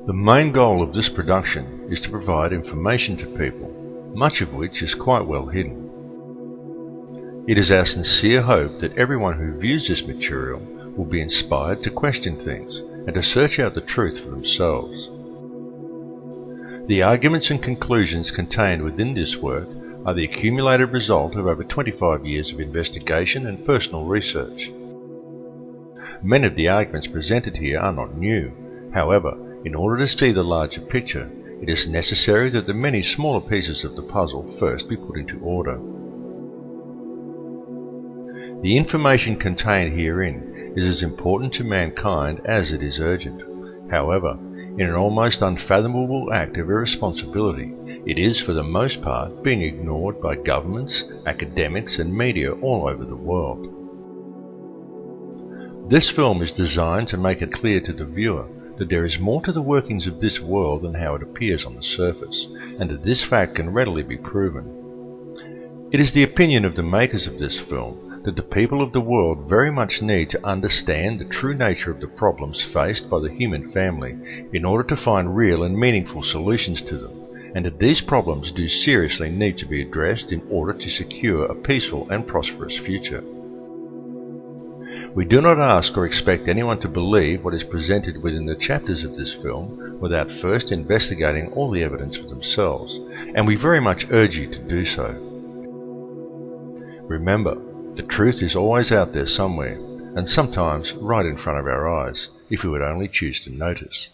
The main goal of this production is to provide information to people, much of which is quite well hidden. It is our sincere hope that everyone who views this material will be inspired to question things and to search out the truth for themselves. The arguments and conclusions contained within this work are the accumulated result of over 25 years of investigation and personal research. Many of the arguments presented here are not new. However, in order to see the larger picture, it is necessary that the many smaller pieces of the puzzle first be put into order. The information contained herein is as important to mankind as it is urgent. However, in an almost unfathomable act of irresponsibility, it is for the most part being ignored by governments, academics and media all over the world. This film is designed to make it clear to the viewer that there is more to the workings of this world than how it appears on the surface, and that this fact can readily be proven. It is the opinion of the makers of this film that the people of the world very much need to understand the true nature of the problems faced by the human family in order to find real and meaningful solutions to them, and that these problems do seriously need to be addressed in order to secure a peaceful and prosperous future. We do not ask or expect anyone to believe what is presented within the chapters of this film without first investigating all the evidence for themselves, and we very much urge you to do so. Remember, the truth is always out there somewhere, and sometimes right in front of our eyes, if we would only choose to notice.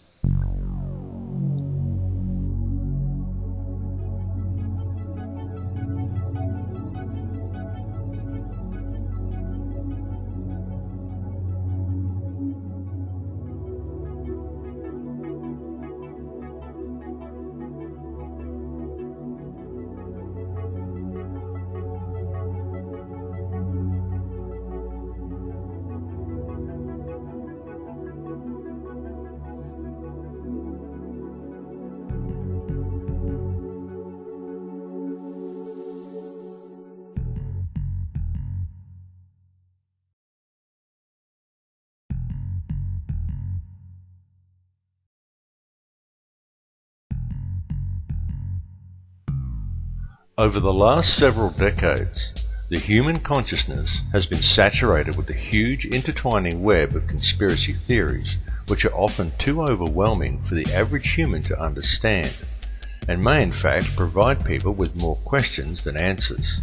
Over the last several decades, the human consciousness has been saturated with a huge intertwining web of conspiracy theories which are often too overwhelming for the average human to understand, and may in fact provide people with more questions than answers.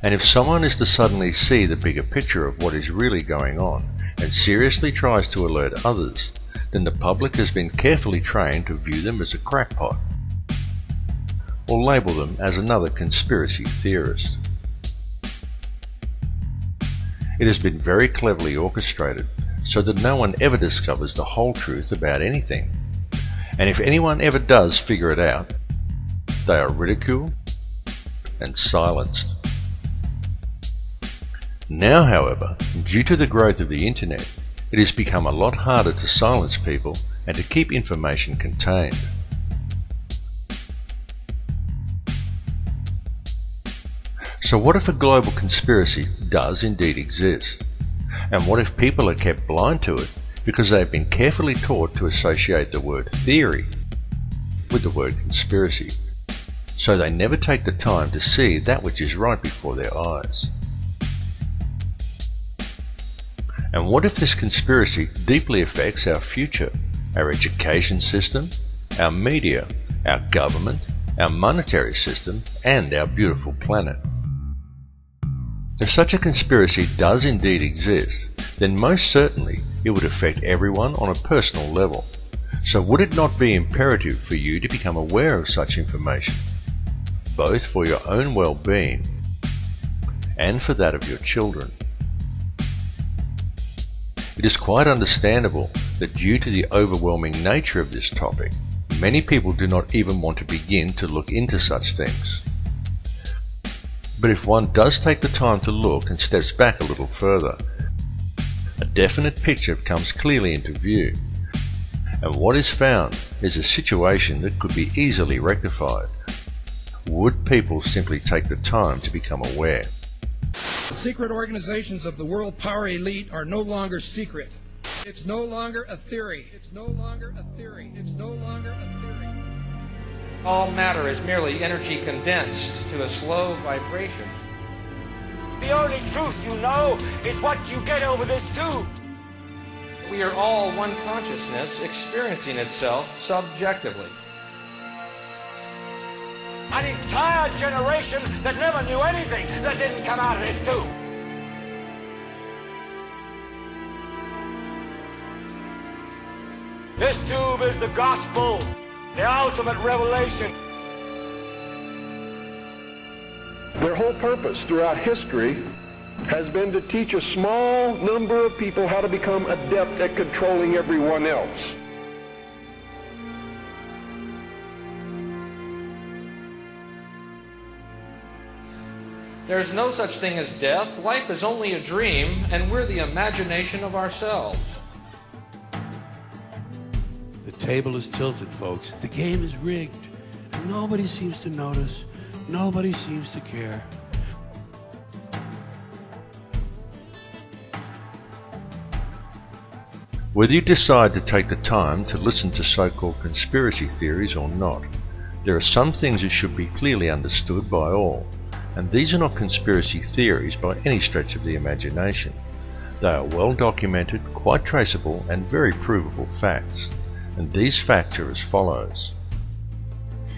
And if someone is to suddenly see the bigger picture of what is really going on and seriously tries to alert others, then the public has been carefully trained to view them as a crackpot, or label them as another conspiracy theorist. It has been very cleverly orchestrated so that no one ever discovers the whole truth about anything, and if anyone ever does figure it out, they are ridiculed and silenced. Now, however, due to the growth of the internet, it has become a lot harder to silence people and to keep information contained. So what if a global conspiracy does indeed exist? And what if people are kept blind to it because they have been carefully taught to associate the word theory with the word conspiracy, so they never take the time to see that which is right before their eyes? And what if this conspiracy deeply affects our future, our education system, our media, our government, our monetary system, and our beautiful planet? If such a conspiracy does indeed exist, then most certainly it would affect everyone on a personal level. So would it not be imperative for you to become aware of such information, both for your own well-being and for that of your children? It is quite understandable that due to the overwhelming nature of this topic, many people do not even want to begin to look into such things. But if one does take the time to look and steps back a little further, a definite picture comes clearly into view, and what is found is a situation that could be easily rectified. Would people simply take the time to become aware? The secret organizations of the world power elite are no longer secret. It's no longer a theory. It's no longer a theory. It's no longer a theory. All matter is merely energy condensed to a slow vibration. The only truth you know is what you get over this tube. We are all one consciousness experiencing itself subjectively. An entire generation that never knew anything that didn't come out of this tube. This tube is the gospel, the ultimate revelation. Their whole purpose throughout history has been to teach a small number of people how to become adept at controlling everyone else. There is no such thing as death. Life is only a dream, and we're the imagination of ourselves. The table is tilted, folks. The game is rigged. And nobody seems to notice. Nobody seems to care. Whether you decide to take the time to listen to so-called conspiracy theories or not, there are some things that should be clearly understood by all, and these are not conspiracy theories by any stretch of the imagination. They are well documented, quite traceable, and very provable facts, and these facts are as follows.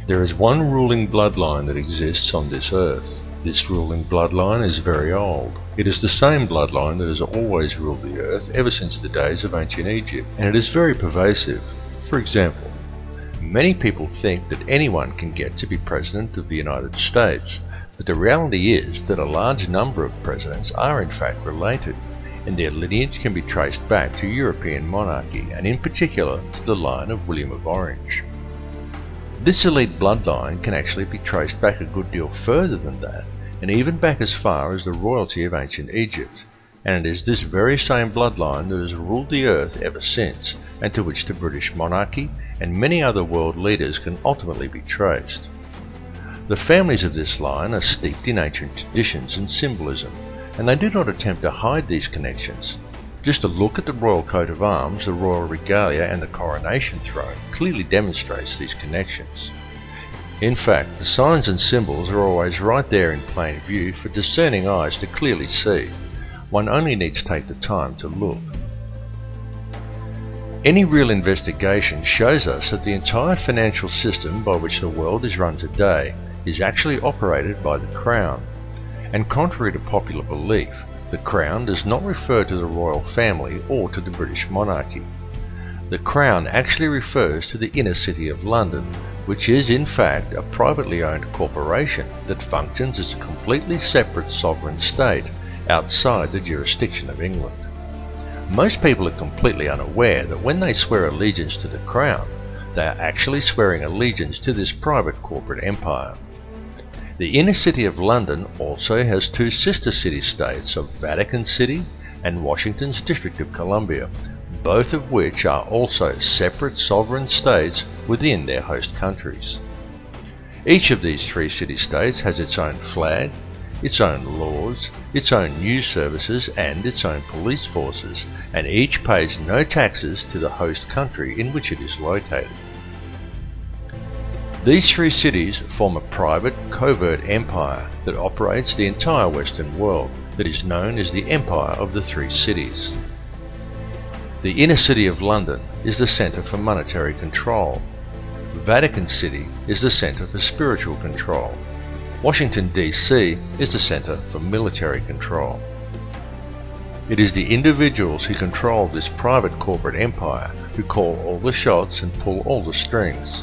There is one ruling bloodline that exists on this earth. This ruling bloodline is very old. It is the same bloodline that has always ruled the earth ever since the days of ancient Egypt, and it is very pervasive. For example, many people think that anyone can get to be President of the United States, but the reality is that a large number of presidents are in fact related, and their lineage can be traced back to European monarchy, and in particular to the line of William of Orange. This elite bloodline can actually be traced back a good deal further than that, and even back as far as the royalty of ancient Egypt, and it is this very same bloodline that has ruled the earth ever since, and to which the British monarchy and many other world leaders can ultimately be traced. The families of this line are steeped in ancient traditions and symbolism, and they do not attempt to hide these connections. Just a look at the royal coat of arms, the royal regalia and the coronation throne clearly demonstrates these connections. In fact, the signs and symbols are always right there in plain view for discerning eyes to clearly see. One only needs to take the time to look. Any real investigation shows us that the entire financial system by which the world is run today is actually operated by the Crown. And contrary to popular belief, the Crown does not refer to the royal family or to the British monarchy. The Crown actually refers to the inner city of London, which is in fact a privately owned corporation that functions as a completely separate sovereign state outside the jurisdiction of England. Most people are completely unaware that when they swear allegiance to the Crown, they are actually swearing allegiance to this private corporate empire. The inner city of London also has two sister city-states of Vatican City and Washington's District of Columbia, both of which are also separate sovereign states within their host countries. Each of these three city-states has its own flag, its own laws, its own news services and its own police forces, and each pays no taxes to the host country in which it is located. These three cities form a private, covert empire that operates the entire Western world, that is known as the Empire of the Three Cities. The inner city of London is the centre for monetary control. Vatican City is the centre for spiritual control. Washington, D.C. is the centre for military control. It is the individuals who control this private corporate empire who call all the shots and pull all the strings.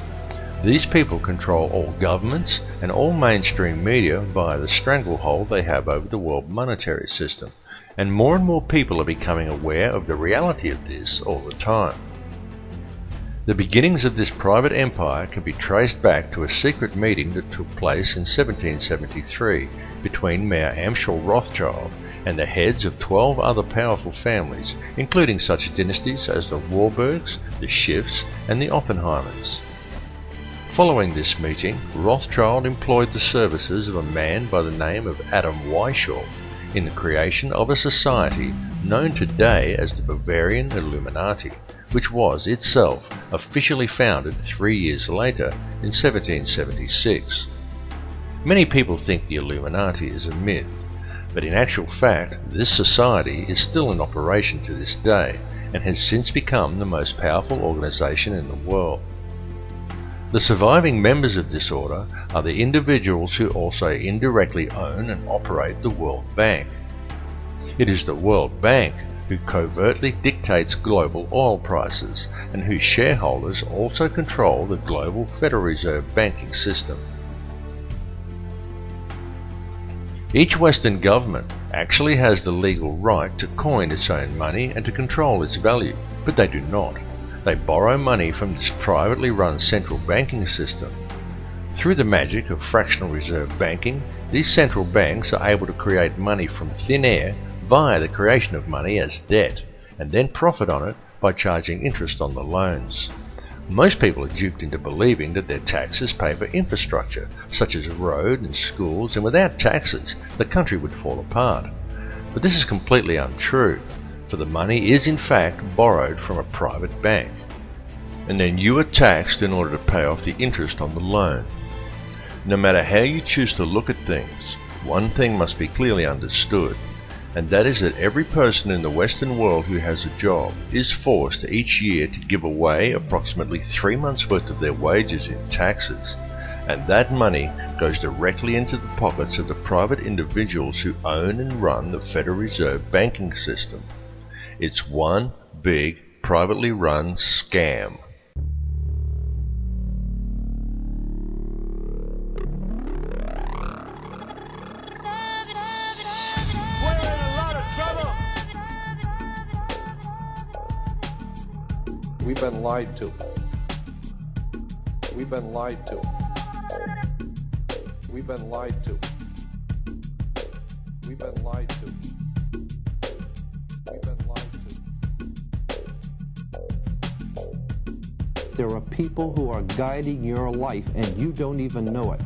These people control all governments and all mainstream media via the stranglehold they have over the world monetary system, and more people are becoming aware of the reality of this all the time. The beginnings of this private empire can be traced back to a secret meeting that took place in 1773 between Mayor Amschel Rothschild and the heads of 12 other powerful families, including such dynasties as the Warburgs, the Schiffs, and the Oppenheimers. Following this meeting, Rothschild employed the services of a man by the name of Adam Weishaupt in the creation of a society known today as the Bavarian Illuminati, which was itself officially founded 3 years later in 1776. Many people think the Illuminati is a myth, but in actual fact this society is still in operation to this day and has since become the most powerful organization in the world. The surviving members of this order are the individuals who also indirectly own and operate the World Bank. It is the World Bank who covertly dictates global oil prices and whose shareholders also control the global Federal Reserve banking system. Each Western government actually has the legal right to coin its own money and to control its value, but they do not. They borrow money from this privately run central banking system. Through the magic of fractional reserve banking, these central banks are able to create money from thin air via the creation of money as debt, and then profit on it by charging interest on the loans. Most people are duped into believing that their taxes pay for infrastructure, such as road and schools, and without taxes, the country would fall apart. But this is completely untrue, for the money is in fact borrowed from a private bank. And then you are taxed in order to pay off the interest on the loan. No matter how you choose to look at things, one thing must be clearly understood, and that is that every person in the Western world who has a job is forced each year to give away approximately 3 months' worth of their wages in taxes, and that money goes directly into the pockets of the private individuals who own and run the Federal Reserve banking system. It's one big, privately run scam. We've been lied to. We've been lied to. We've been lied to. We've been lied to. We've been lied to. There are people who are guiding your life and you don't even know it.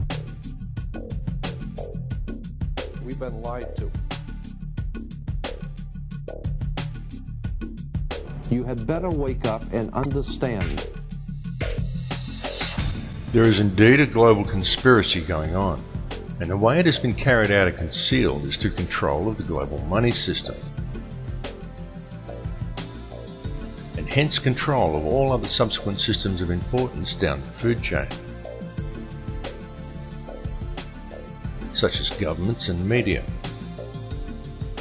We've been lied to. You had better wake up and understand. There is indeed a global conspiracy going on, and the way it has been carried out and concealed is through control of the global money system, and hence control of all other subsequent systems of importance down the food chain, such as governments and media.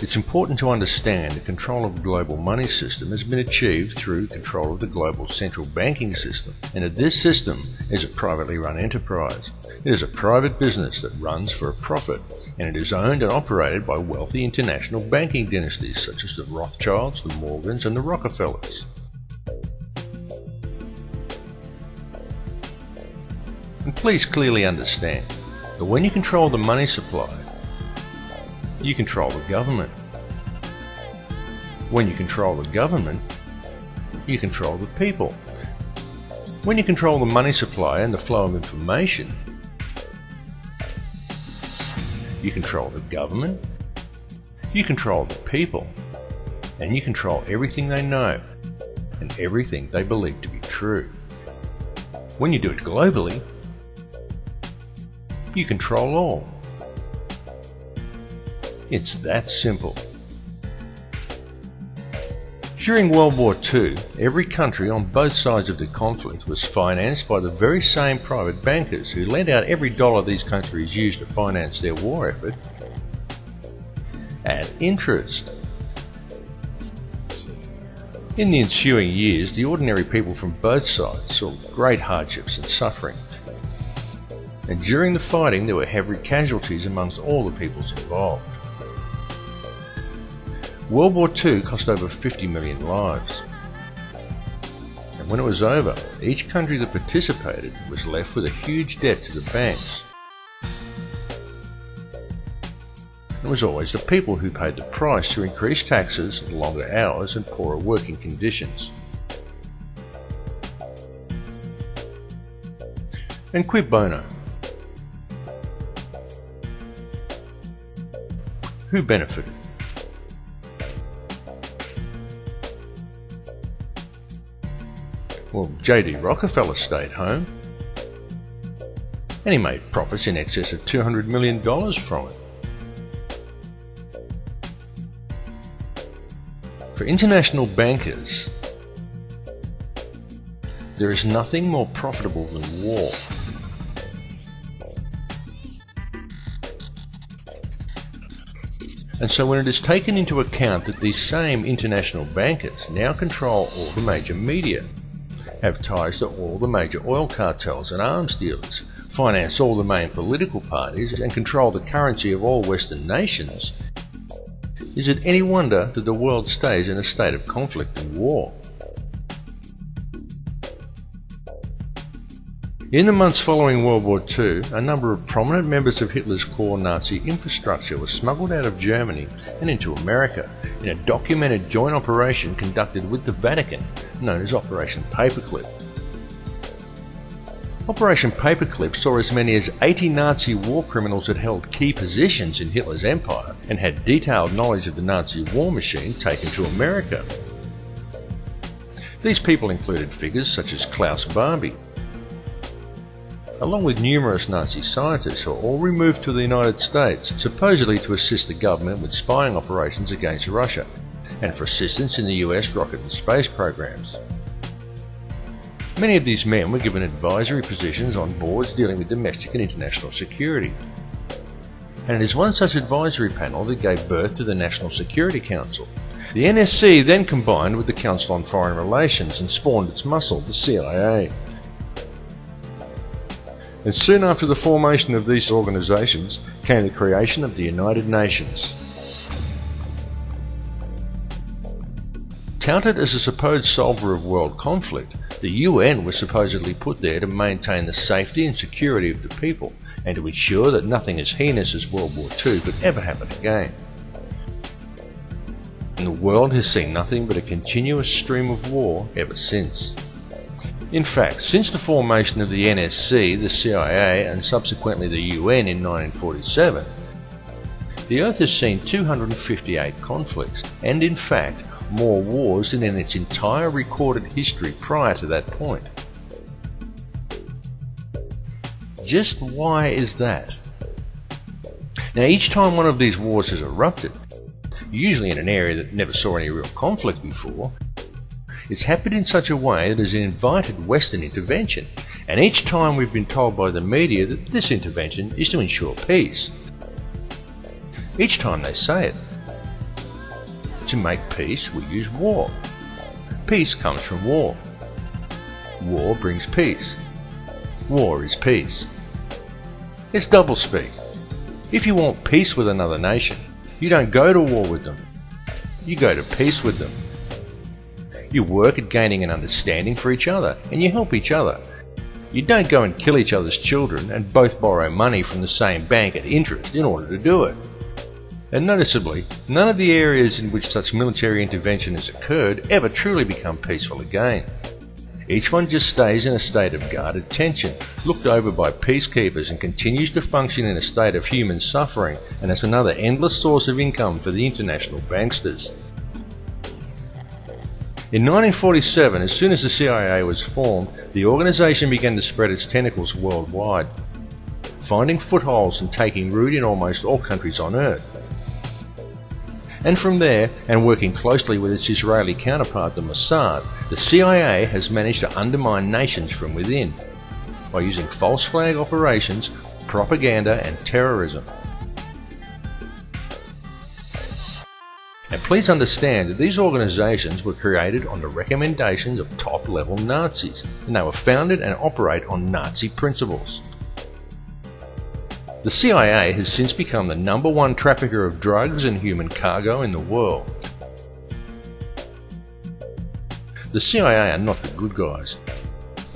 It's important to understand that control of the global money system has been achieved through control of the global central banking system, and that this system is a privately run enterprise. It is a private business that runs for a profit, and it is owned and operated by wealthy international banking dynasties such as the Rothschilds, the Morgans, and the Rockefellers. And please clearly understand that when you control the money supply, you control the government. When you control the government, you control the people. When you control the money supply and the flow of information, you control the government, you control the people, and you control everything they know and everything they believe to be true. When you do it globally, you control all. It's that simple. During World War II, every country on both sides of the conflict was financed by the very same private bankers who lent out every dollar these countries used to finance their war effort at interest. In the ensuing years, the ordinary people from both sides saw great hardships and suffering. And during the fighting, there were heavy casualties amongst all the peoples involved. World War II cost over 50 million lives. And when it was over, each country that participated was left with a huge debt to the banks. It was always the people who paid the price through increased taxes, longer hours and poorer working conditions. And quid bono? Who benefited? Well, J.D. Rockefeller stayed home, and he made profits in excess of $200 million from it. For international bankers, there is nothing more profitable than war. And so when it is taken into account that these same international bankers now control all the major media, have ties to all the major oil cartels and arms dealers, finance all the main political parties, and control the currency of all Western nations, is it any wonder that the world stays in a state of conflict and war? In the months following World War II, a number of prominent members of Hitler's core Nazi infrastructure were smuggled out of Germany and into America in a documented joint operation conducted with the Vatican, known as Operation Paperclip. Operation Paperclip saw as many as 80 Nazi war criminals that held key positions in Hitler's empire and had detailed knowledge of the Nazi war machine taken to America. These people included figures such as Klaus Barbie, along with numerous Nazi scientists who were all removed to the United States, supposedly to assist the government with spying operations against Russia, and for assistance in the US rocket and space programs. Many of these men were given advisory positions on boards dealing with domestic and international security. And it is one such advisory panel that gave birth to the National Security Council. The NSC then combined with the Council on Foreign Relations and spawned its muscle, the CIA. And soon after the formation of these organisations came the creation of the United Nations. Touted as a supposed solver of world conflict, the UN was supposedly put there to maintain the safety and security of the people and to ensure that nothing as heinous as World War II could ever happen again. And the world has seen nothing but a continuous stream of war ever since. In fact, since the formation of the NSC, the CIA and subsequently the UN in 1947, the Earth has seen 258 conflicts and in fact more wars than in its entire recorded history prior to that point. Just why is that? Now each time one of these wars has erupted, usually in an area that never saw any real conflict before, it's happened in such a way that has invited Western intervention, and each time we've been told by the media that this intervention is to ensure peace. Each time they say it. To make peace, we use war. Peace comes from war. War brings peace. War is peace. It's doublespeak. If you want peace with another nation, you don't go to war with them. You go to peace with them. You work at gaining an understanding for each other, and you help each other. You don't go and kill each other's children and both borrow money from the same bank at interest in order to do it. And noticeably, none of the areas in which such military intervention has occurred ever truly become peaceful again. Each one just stays in a state of guarded tension, looked over by peacekeepers, and continues to function in a state of human suffering, and as another endless source of income for the international banksters. In 1947, as soon as the CIA was formed, the organisation began to spread its tentacles worldwide, finding footholds and taking root in almost all countries on Earth. And from there, and working closely with its Israeli counterpart the Mossad, the CIA has managed to undermine nations from within, by using false flag operations, propaganda and terrorism. And please understand that these organisations were created on the recommendations of top-level Nazis, and they were founded and operate on Nazi principles. The CIA has since become the #1 trafficker of drugs and human cargo in the world. The CIA are not the good guys.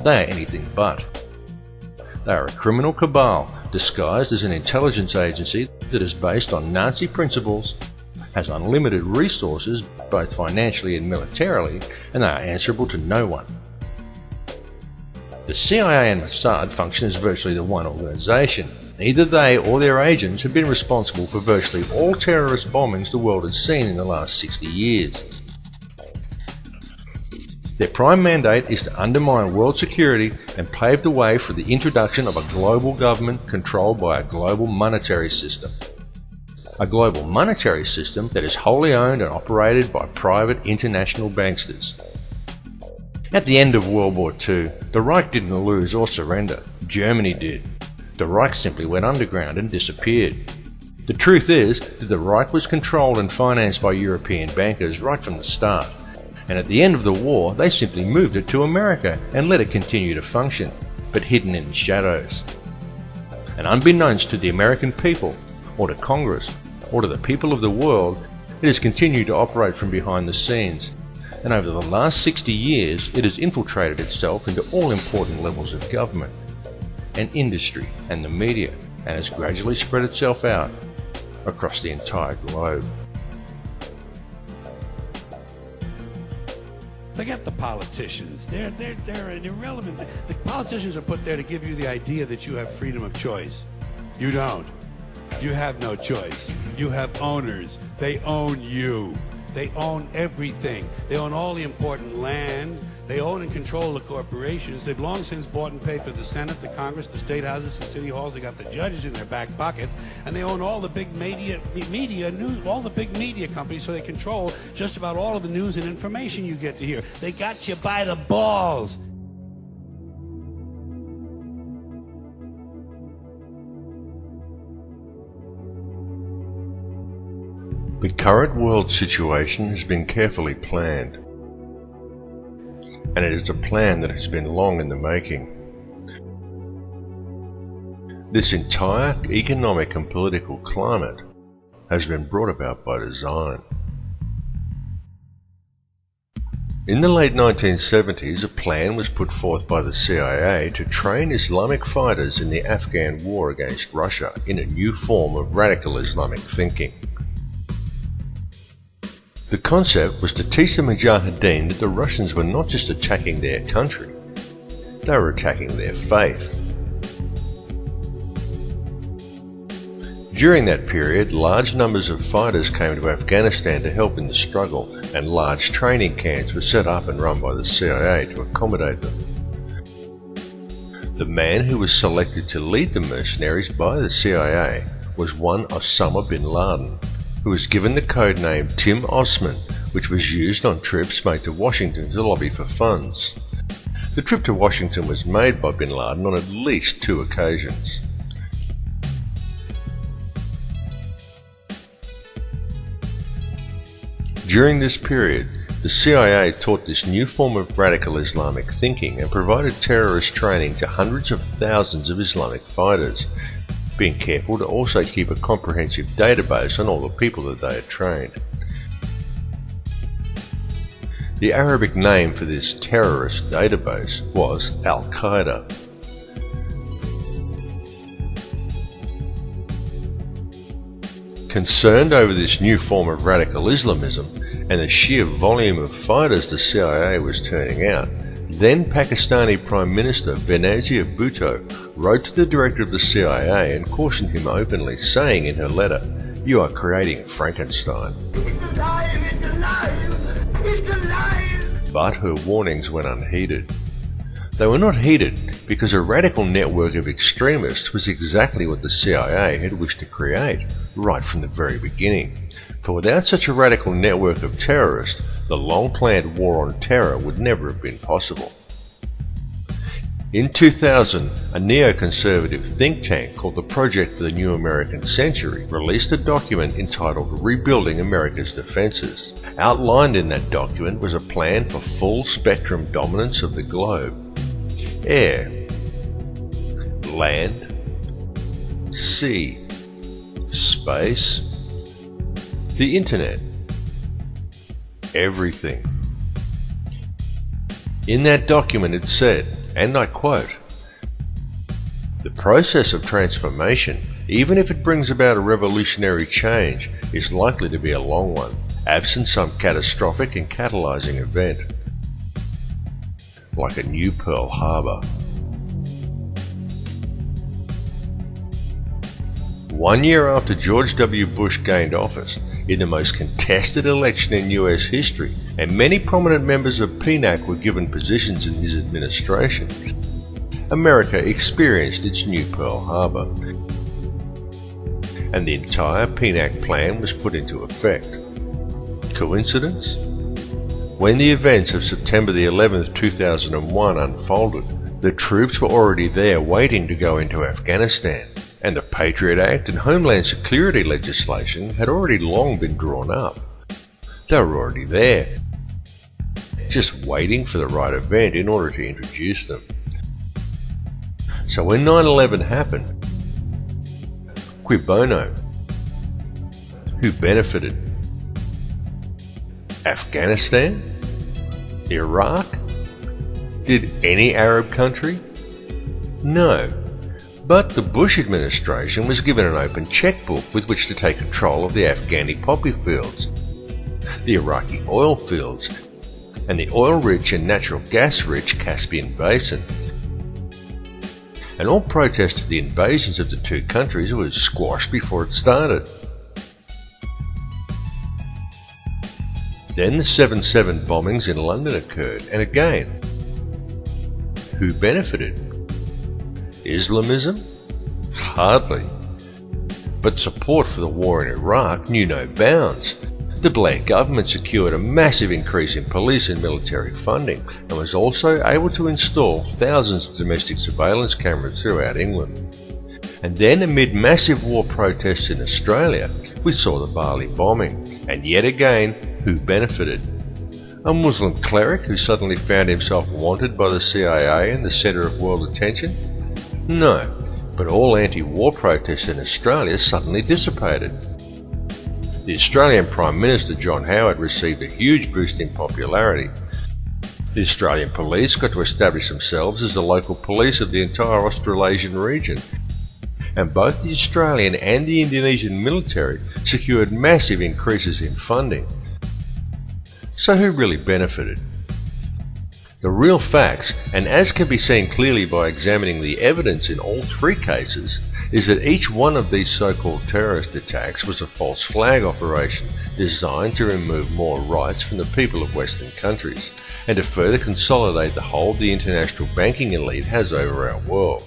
They are anything but. They are a criminal cabal disguised as an intelligence agency that is based on Nazi principles, has unlimited resources both financially and militarily, and they are answerable to no one. The CIA and Mossad function as virtually the one organisation. Either they or their agents have been responsible for virtually all terrorist bombings the world has seen in the last 60 years. Their prime mandate is to undermine world security and pave the way for the introduction of a global government controlled by a global monetary system. A global monetary system that is wholly owned and operated by private international banksters. At the end of World War II, the Reich didn't lose or surrender. Germany did. The Reich simply went underground and disappeared. The truth is that the Reich was controlled and financed by European bankers right from the start. And at the end of the war, they simply moved it to America and let it continue to function, but hidden in the shadows. And unbeknownst to the American people, or to Congress, or to the people of the world, it has continued to operate from behind the scenes. And over the last 60 years, it has infiltrated itself into all important levels of government, and industry, and the media, and has gradually spread itself out across the entire globe. Forget the politicians. They're irrelevant. The politicians are put there to give you the idea that you have freedom of choice. You don't. You have no choice. You have owners. They own you. They own everything. They own all the important land. They own and control the corporations. They've long since bought and paid for the Senate, the Congress, the state houses, the city halls. They got the judges in their back pockets, and they own all the big media news, all the big media companies. So they control just about all of the news and information you get to hear. They got you by the balls. The current world situation has been carefully planned. And it is a plan that has been long in the making. This entire economic and political climate has been brought about by design. In the late 1970s, a plan was put forth by the CIA to train Islamic fighters in the Afghan war against Russia in a new form of radical Islamic thinking. The concept was to teach the Mujahideen that the Russians were not just attacking their country, they were attacking their faith. During that period, large numbers of fighters came to Afghanistan to help in the struggle, and large training camps were set up and run by the CIA to accommodate them. The man who was selected to lead the mercenaries by the CIA was one Osama bin Laden, who was given the code name Tim Osman, which was used on trips made to Washington to lobby for funds. The trip to Washington was made by bin Laden on at least 2 occasions. During this period, the CIA taught this new form of radical Islamic thinking and provided terrorist training to hundreds of thousands of Islamic fighters, being careful to also keep a comprehensive database on all the people that they had trained. The Arabic name for this terrorist database was Al-Qaeda. Concerned over this new form of radical Islamism and the sheer volume of fighters the CIA was turning out, then Pakistani Prime Minister Benazir Bhutto wrote to the director of the CIA and cautioned him openly, saying in her letter, "You are creating Frankenstein." It's alive! It's alive! It's alive! But her warnings went unheeded. They were not heeded because a radical network of extremists was exactly what the CIA had wished to create right from the very beginning. For without such a radical network of terrorists, the long-planned war on terror would never have been possible. In 2000, a neoconservative think tank called the Project for the New American Century released a document entitled Rebuilding America's Defenses. Outlined in that document was a plan for full-spectrum dominance of the globe. Air, land, sea, space, the internet, everything. In that document it said, and I quote, "The process of transformation, even if it brings about a revolutionary change, is likely to be a long one, absent some catastrophic and catalyzing event, like a new Pearl Harbor." 1 year after George W. Bush gained office, in the most contested election in US history, and many prominent members of PNAC were given positions in his administration, America experienced its new Pearl Harbor, and the entire PNAC plan was put into effect. Coincidence? When the events of September the 11th, 2001 unfolded, the troops were already there waiting to go into Afghanistan, and the Patriot Act and Homeland Security legislation had already long been drawn up. They were already there, just waiting for the right event in order to introduce them. So when 9/11 happened, cui bono? Who benefited? Afghanistan? Iraq? Did any Arab country? No. But the Bush administration was given an open checkbook with which to take control of the Afghani poppy fields, the Iraqi oil fields, and the oil-rich and natural gas-rich Caspian Basin. And all protest to the invasions of the two countries was squashed before it started. Then the 7/7 bombings in London occurred, and again, who benefited? Islamism? Hardly. But support for the war in Iraq knew no bounds. The Blair government secured a massive increase in police and military funding, and was also able to install thousands of domestic surveillance cameras throughout England. And then, amid massive war protests in Australia, we saw the Bali bombing, and yet again, who benefited? A Muslim cleric who suddenly found himself wanted by the CIA and the centre of world attention? No, but all anti-war protests in Australia suddenly dissipated. The Australian Prime Minister John Howard received a huge boost in popularity. The Australian police got to establish themselves as the local police of the entire Australasian region, and both the Australian and the Indonesian military secured massive increases in funding. So who really benefited? The real facts, and as can be seen clearly by examining the evidence in all three cases, is that each one of these so-called terrorist attacks was a false flag operation designed to remove more rights from the people of Western countries, and to further consolidate the hold the international banking elite has over our world.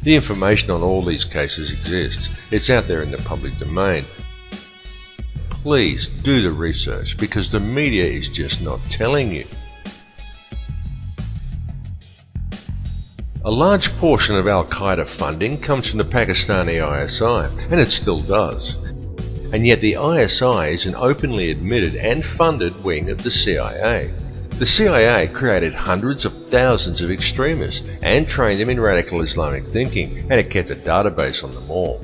The information on all these cases exists. It's out there in the public domain. Please do the research, because the media is just not telling you. A large portion of Al-Qaeda funding comes from the Pakistani ISI, and it still does. And yet the ISI is an openly admitted and funded wing of the CIA. The CIA created hundreds of thousands of extremists and trained them in radical Islamic thinking, and it kept a database on them all.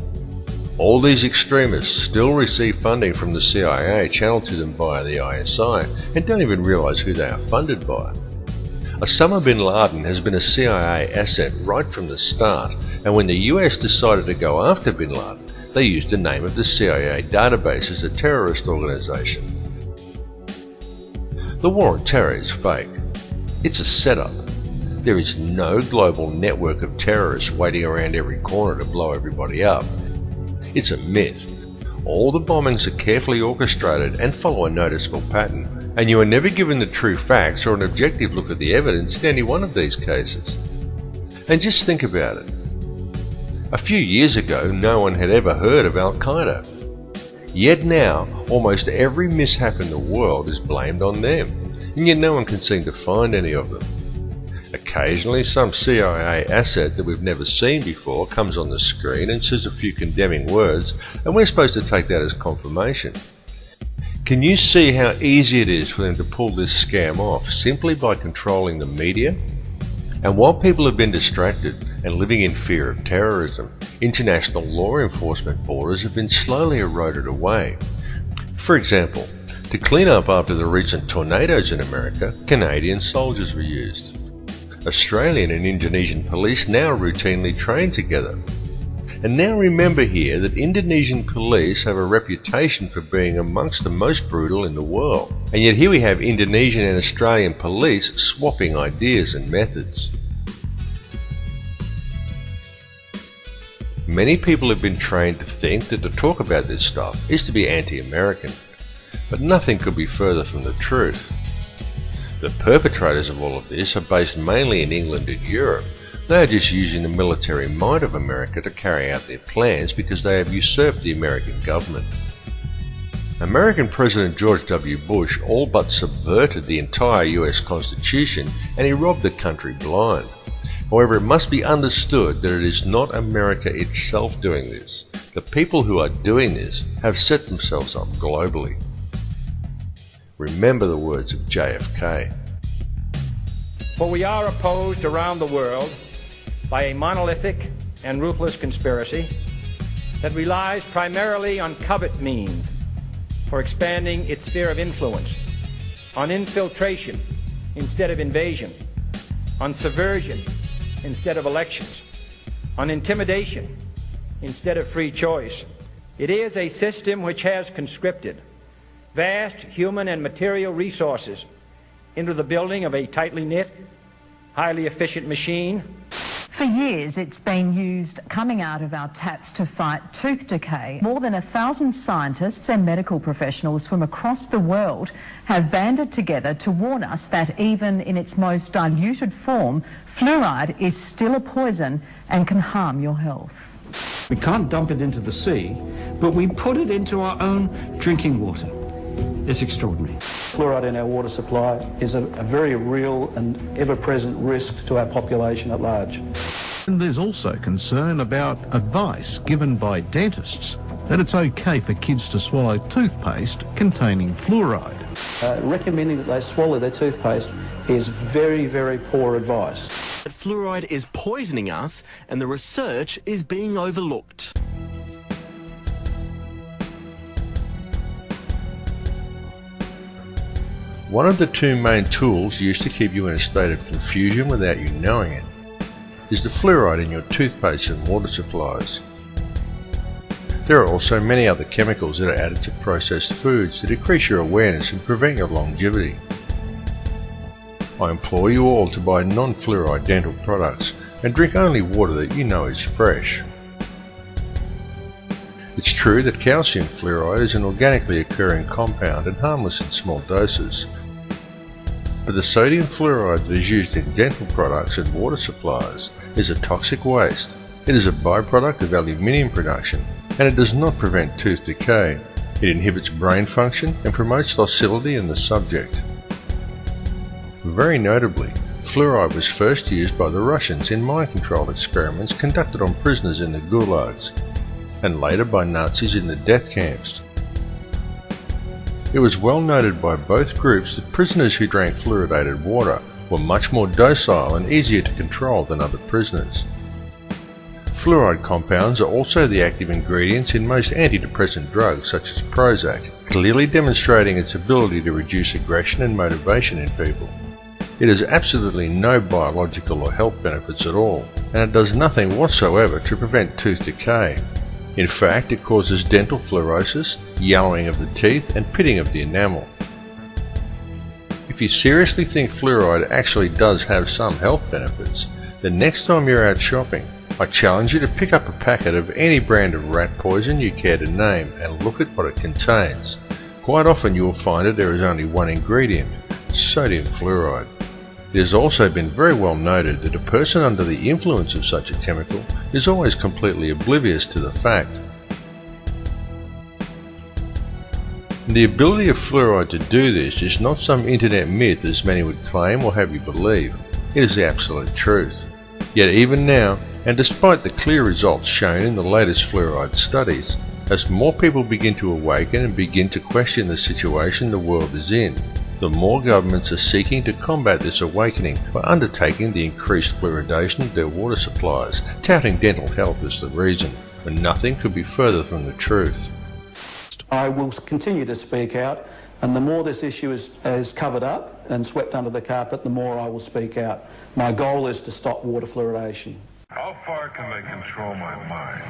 All these extremists still receive funding from the CIA channeled to them via the ISI, and don't even realize who they are funded by. Osama bin Laden has been a CIA asset right from the start, and when the US decided to go after bin Laden, they used the name of the CIA database as a terrorist organization. The war on terror is fake. It's a setup. There is no global network of terrorists waiting around every corner to blow everybody up. It's a myth. All the bombings are carefully orchestrated and follow a noticeable pattern, and you are never given the true facts or an objective look at the evidence in any one of these cases. And just think about it. A few years ago, no one had ever heard of Al-Qaeda. Yet now, almost every mishap in the world is blamed on them, and yet no one can seem to find any of them. Occasionally, some CIA asset that we've never seen before comes on the screen and says a few condemning words, and we're supposed to take that as confirmation. Can you see how easy it is for them to pull this scam off simply by controlling the media? And while people have been distracted and living in fear of terrorism, international law enforcement borders have been slowly eroded away. For example, To clean up after the recent tornadoes in America, Canadian soldiers were used. Australian and Indonesian police now routinely train together. And now remember here that Indonesian police have a reputation for being amongst the most brutal in the world. And yet here we have Indonesian and Australian police swapping ideas and methods. Many people have been trained to think that to talk about this stuff is to be anti-American. But nothing could be further from the truth. The perpetrators of all of this are based mainly in England and Europe. They are just using the military might of America to carry out their plans because they have usurped the American government. American President George W. Bush all but subverted the entire US Constitution and he robbed the country blind. However, it must be understood that it is not America itself doing this. The people who are doing this have set themselves up globally. Remember the words of JFK. For we are opposed around the world by a monolithic and ruthless conspiracy that relies primarily on covert means for expanding its sphere of influence, on infiltration instead of invasion, on subversion instead of elections, on intimidation instead of free choice. It is a system which has conscripted vast human and material resources into the building of a tightly knit, highly efficient machine. For years, it's been used coming out of our taps to fight tooth decay. More than 1,000 scientists and medical professionals from across the world have banded together to warn us that even in its most diluted form, fluoride is still a poison and can harm your health. We can't dump it into the sea, but we put it into our own drinking water. It's extraordinary. Fluoride in our water supply is a very real and ever-present risk to our population at large. And there's also concern about advice given by dentists that it's okay for kids to swallow toothpaste containing fluoride. Recommending that they swallow their toothpaste is very, very poor advice. Fluoride is poisoning us and the research is being overlooked. One of the two main tools used to keep you in a state of confusion without you knowing it is the fluoride in your toothpaste and water supplies. There are also many other chemicals that are added to processed foods to decrease your awareness and prevent your longevity. I implore you all to buy non-fluoride dental products and drink only water that you know is fresh. It's true that calcium fluoride is an organically occurring compound and harmless in small doses. But the sodium fluoride that is used in dental products and water supplies is a toxic waste. It is a byproduct of aluminium production and it does not prevent tooth decay. It inhibits brain function and promotes docility in the subject. Very notably, fluoride was first used by the Russians in mind control experiments conducted on prisoners in the gulags, and later by Nazis in the death camps. It was well noted by both groups that prisoners who drank fluoridated water were much more docile and easier to control than other prisoners. Fluoride compounds are also the active ingredients in most antidepressant drugs such as Prozac, clearly demonstrating its ability to reduce aggression and motivation in people. It has absolutely no biological or health benefits at all, and it does nothing whatsoever to prevent tooth decay. In fact, it causes dental fluorosis, yellowing of the teeth, and pitting of the enamel. If you seriously think fluoride actually does have some health benefits, then next time you're out shopping, I challenge you to pick up a packet of any brand of rat poison you care to name and look at what it contains. Quite often you will find that there is only one ingredient, sodium fluoride. It has also been very well noted that a person under the influence of such a chemical is always completely oblivious to the fact. The ability of fluoride to do this is not some internet myth as many would claim or have you believe. It is the absolute truth. Yet even now, and despite the clear results shown in the latest fluoride studies, as more people begin to awaken and begin to question the situation the world is in, the more governments are seeking to combat this awakening by undertaking the increased fluoridation of their water supplies, touting dental health as the reason, when nothing could be further from the truth. I will continue to speak out And the more this issue is covered up and swept under the carpet, the more I will speak out. My goal is to stop water fluoridation. How far can I control my mind?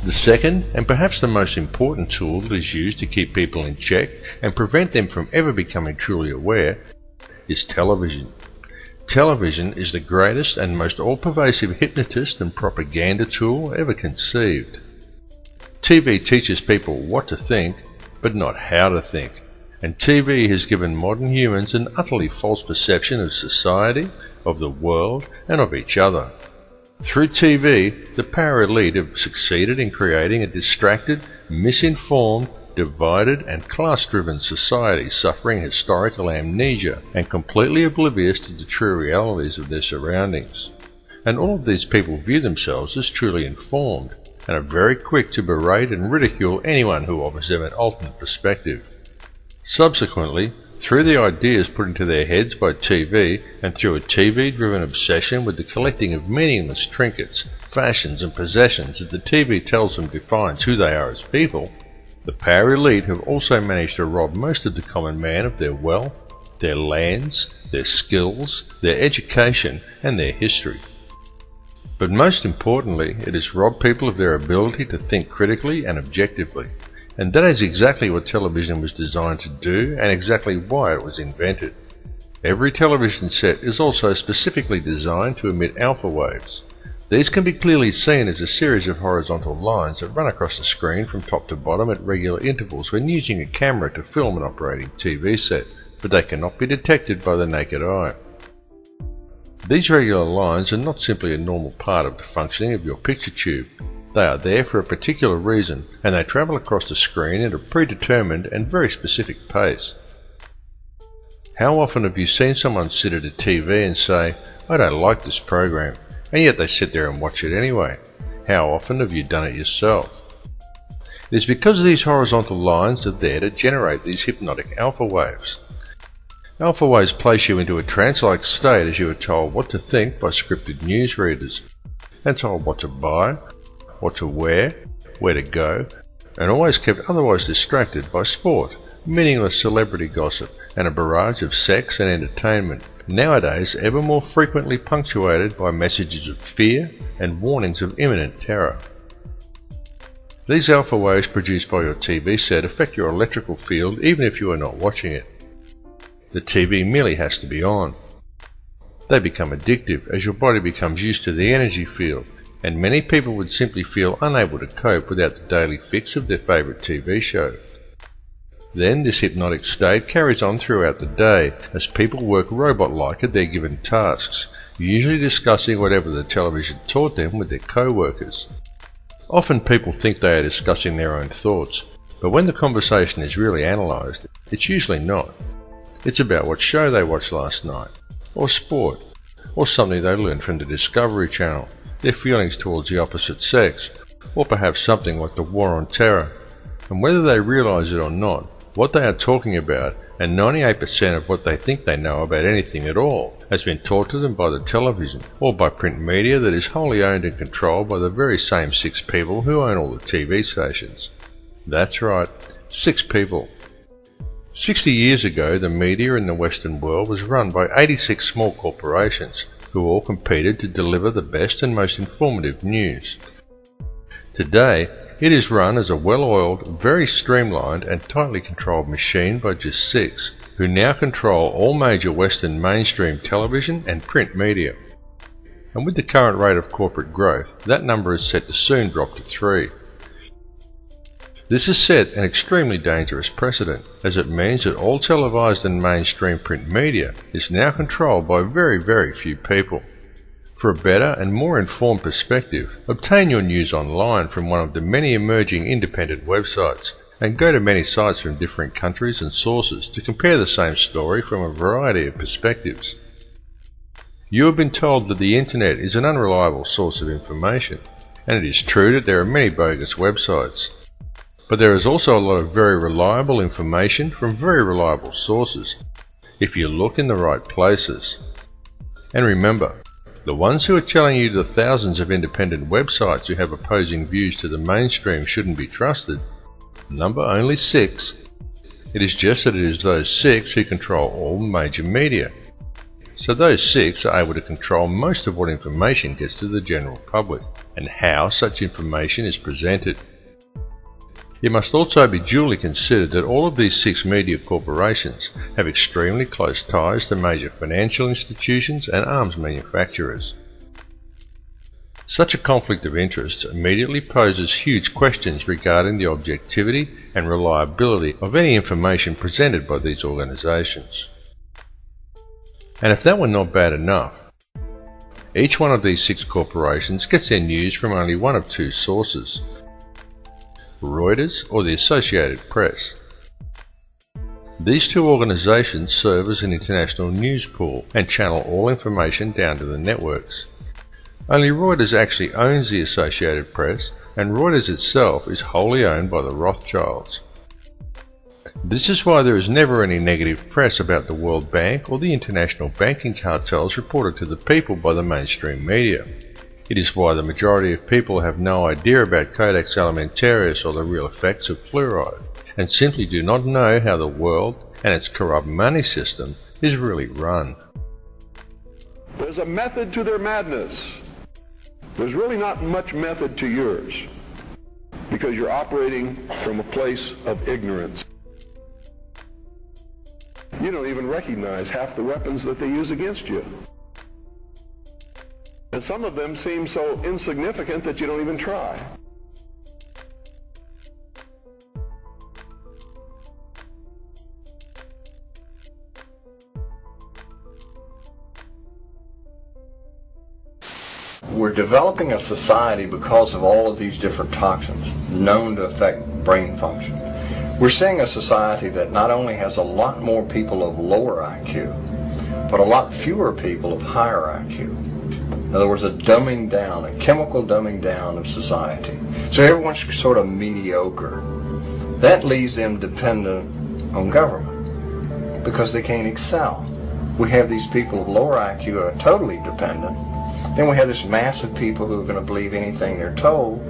The second, and perhaps the most important tool that is used to keep people in check and prevent them from ever becoming truly aware, is television. Television is the greatest and most all-pervasive hypnotist and propaganda tool ever conceived. TV teaches people what to think, but not how to think. And TV has given modern humans an utterly false perception of society, of the world, and of each other. Through TV, the power elite have succeeded in creating a distracted, misinformed, divided and class-driven society suffering historical amnesia and completely oblivious to the true realities of their surroundings. And all of these people view themselves as truly informed and are very quick to berate and ridicule anyone who offers them an alternate perspective. Subsequently, through the ideas put into their heads by TV and through a TV-driven obsession with the collecting of meaningless trinkets, fashions and possessions that the TV tells them defines who they are as people, the power elite have also managed to rob most of the common man of their wealth, their lands, their skills, their education and their history. But most importantly, it has robbed people of their ability to think critically and objectively. And that is exactly what television was designed to do and exactly why it was invented. Every television set is also specifically designed to emit alpha waves. These can be clearly seen as a series of horizontal lines that run across the screen from top to bottom at regular intervals when using a camera to film an operating TV set, but they cannot be detected by the naked eye. These regular lines are not simply a normal part of the functioning of your picture tube. They are there for a particular reason, and they travel across the screen at a predetermined and very specific pace. How often have you seen someone sit at a TV and say, "I don't like this program," and yet they sit there and watch it anyway? How often have you done it yourself? It is because these horizontal lines are there to generate these hypnotic alpha waves. Alpha waves place you into a trance-like state as you are told what to think by scripted newsreaders, and told what to buy, what to wear, where to go, and always kept otherwise distracted by sport, meaningless celebrity gossip, and a barrage of sex and entertainment, nowadays ever more frequently punctuated by messages of fear and warnings of imminent terror. These alpha waves produced by your TV set affect your electrical field even if you are not watching it. The TV merely has to be on. They become addictive as your body becomes used to the energy field, and many people would simply feel unable to cope without the daily fix of their favourite TV show. Then this hypnotic state carries on throughout the day as people work robot-like at their given tasks, usually discussing whatever the television taught them with their co-workers. Often people think they are discussing their own thoughts, but when the conversation is really analysed, it's usually not. It's about what show they watched last night, or sport, or something they learned from the Discovery Channel, their feelings towards the opposite sex, or perhaps something like the war on terror. And whether they realise it or not, what they are talking about, and 98% of what they think they know about anything at all, has been taught to them by the television, or by print media that is wholly owned and controlled by the very same 6 people who own all the TV stations. That's right, 6 people. 60 years ago, the media in the Western world was run by 86 small corporations, who all competed to deliver the best and most informative news. Today, it is run as a well-oiled, very streamlined and tightly controlled machine by just 6, who now control all major Western mainstream television and print media. And with the current rate of corporate growth, that number is set to soon drop to 3. This has set an extremely dangerous precedent, as it means that all televised and mainstream print media is now controlled by very, very few people. For a better and more informed perspective, obtain your news online from one of the many emerging independent websites, and go to many sites from different countries and sources to compare the same story from a variety of perspectives. You have been told that the internet is an unreliable source of information, and it is true that there are many bogus websites. But there is also a lot of very reliable information from very reliable sources, if you look in the right places. And remember, The ones who are telling you the thousands of independent websites who have opposing views to the mainstream shouldn't be trusted number only 6. It is just that it is those 6 who control all major media. So those 6 are able to control most of what information gets to the general public and how such information is presented. It must also be duly considered that all of these 6 media corporations have extremely close ties to major financial institutions and arms manufacturers. Such a conflict of interest immediately poses huge questions regarding the objectivity and reliability of any information presented by these organizations. And if that were not bad enough, each one of these 6 corporations gets their news from only one of 2 sources: Reuters or the Associated Press. These 2 organizations serve as an international news pool and channel all information down to the networks. Only Reuters actually owns the Associated Press, and Reuters itself is wholly owned by the Rothschilds. This is why there is never any negative press about the World Bank or the international banking cartels reported to the people by the mainstream media. It is why the majority of people have no idea about Codex Alimentarius or the real effects of fluoride, and simply do not know how the world and its corrupt money system is really run. There's a method to their madness. There's really not much method to yours, because you're operating from a place of ignorance. You don't even recognize half the weapons that they use against you. And some of them seem so insignificant that you don't even try. We're developing a society because of all of these different toxins known to affect brain function. We're seeing a society that not only has a lot more people of lower IQ, but a lot fewer people of higher IQ. In other words, a dumbing down, a chemical dumbing down of society. So everyone's sort of mediocre. That leaves them dependent on government because they can't excel. We have these people of lower IQ who are totally dependent. Then we have this mass of people who are going to believe anything they're told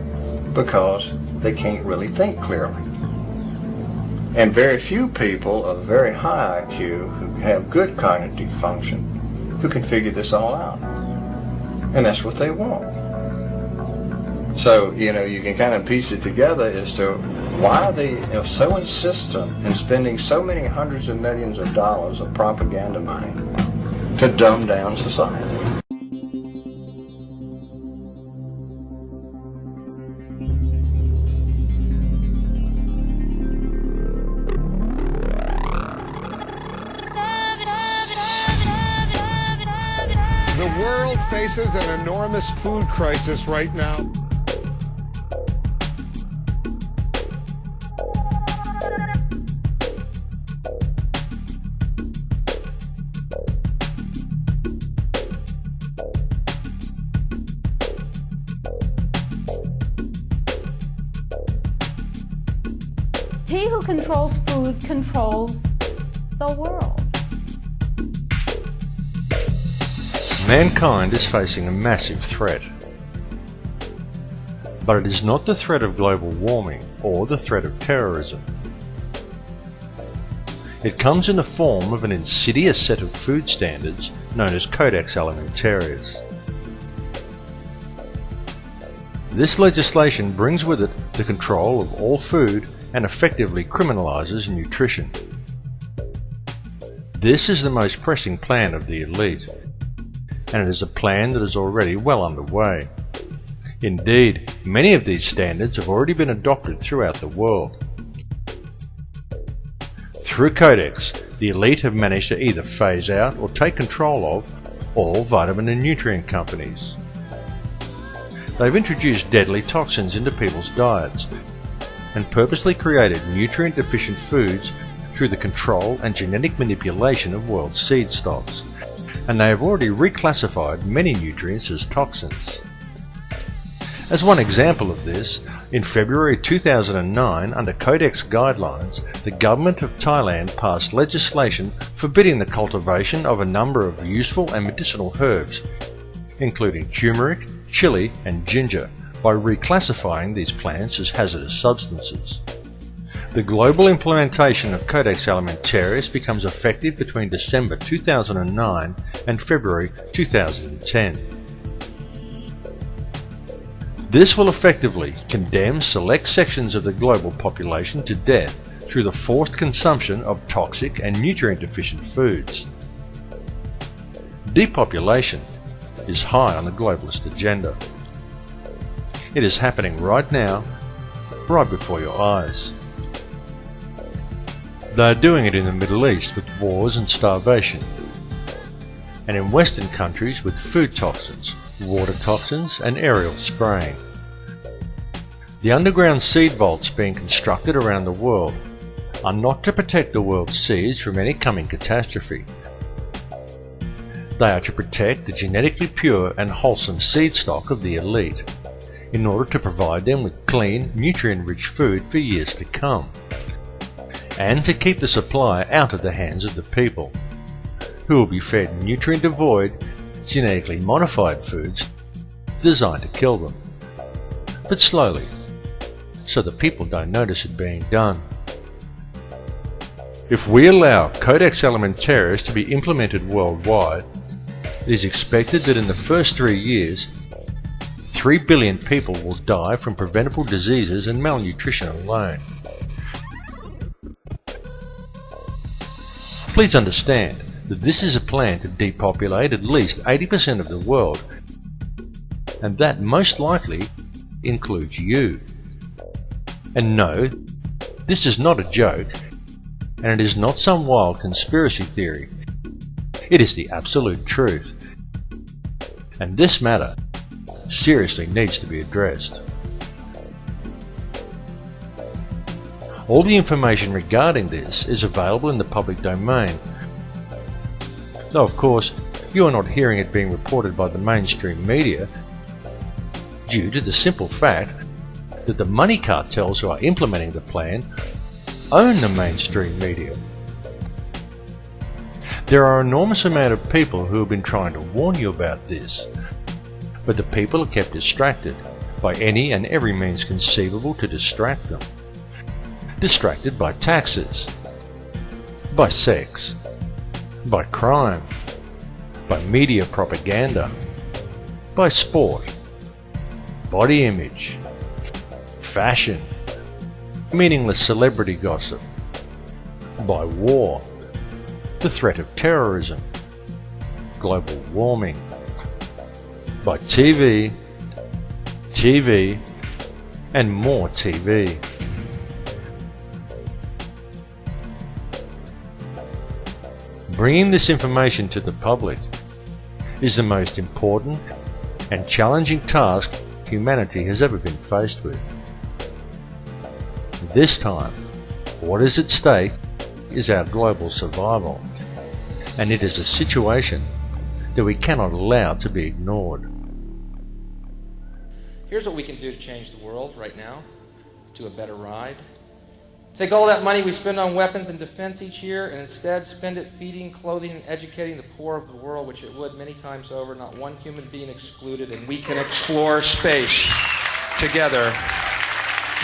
because they can't really think clearly. And very few people of very high IQ who have good cognitive function who can figure this all out. And that's what they want. So, you can kind of piece it together as to why they are so insistent in spending so many hundreds of millions of dollars of propaganda money to dumb down society. The world faces an enormous food crisis right now. He who controls food controls the world. Mankind is facing a massive threat. But it is not the threat of global warming or the threat of terrorism. It comes in the form of an insidious set of food standards known as Codex Alimentarius. This legislation brings with it the control of all food and effectively criminalizes nutrition. This is the most pressing plan of the elite, and it is a plan that is already well underway. Indeed, many of these standards have already been adopted throughout the world. Through Codex, the elite have managed to either phase out or take control of all vitamin and nutrient companies. They've introduced deadly toxins into people's diets and purposely created nutrient-deficient foods through the control and genetic manipulation of world seed stocks, and they have already reclassified many nutrients as toxins. As one example of this, in February 2009, under Codex guidelines, the government of Thailand passed legislation forbidding the cultivation of a number of useful and medicinal herbs including turmeric, chili and ginger, by reclassifying these plants as hazardous substances. The global implementation of Codex Alimentarius becomes effective between December 2009 and February 2010. This will effectively condemn select sections of the global population to death through the forced consumption of toxic and nutrient-deficient foods. Depopulation is high on the globalist agenda. It is happening right now, right before your eyes. They are doing it in the Middle East with wars and starvation, and in Western countries with food toxins, water toxins and aerial spraying. The underground seed vaults being constructed around the world are not to protect the world's seeds from any coming catastrophe. They are to protect the genetically pure and wholesome seed stock of the elite, in order to provide them with clean, nutrient-rich food for years to come, and to keep the supply out of the hands of the people, who will be fed nutrient-devoid, genetically modified foods designed to kill them, but slowly, so the people don't notice it being done. If we allow Codex Alimentarius to be implemented worldwide, it is expected that in the first 3 years, 3 billion people will die from preventable diseases and malnutrition alone. Please understand that this is a plan to depopulate at least 80% of the world, and that most likely includes you. And no, this is not a joke, and it is not some wild conspiracy theory. It is the absolute truth. And this matter seriously needs to be addressed. All the information regarding this is available in the public domain, though of course you are not hearing it being reported by the mainstream media due to the simple fact that the money cartels who are implementing the plan own the mainstream media. There are an enormous amount of people who have been trying to warn you about this, but the people are kept distracted by any and every means conceivable to distract them. Distracted by taxes, by sex, by crime, by media propaganda, by sport, body image, fashion, meaningless celebrity gossip, by war, the threat of terrorism, global warming, by TV, and more TV. Bringing this information to the public is the most important and challenging task humanity has ever been faced with. This time, what is at stake is our global survival, and it is a situation that we cannot allow to be ignored. Here's what we can do to change the world right now to a better ride. Take all that money we spend on weapons and defense each year and instead spend it feeding, clothing, and educating the poor of the world, which it would many times over, not one human being excluded, and we can explore space together,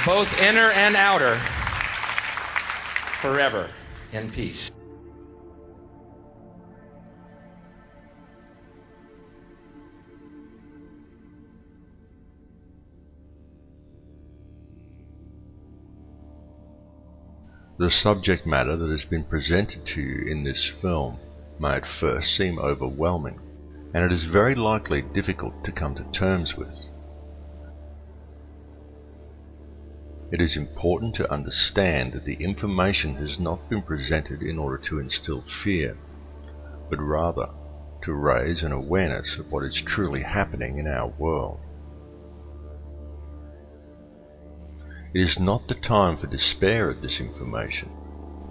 both inner and outer, forever in peace. The subject matter that has been presented to you in this film may at first seem overwhelming, and it is very likely difficult to come to terms with. It is important to understand that the information has not been presented in order to instill fear, but rather to raise an awareness of what is truly happening in our world. It is not the time for despair at this information,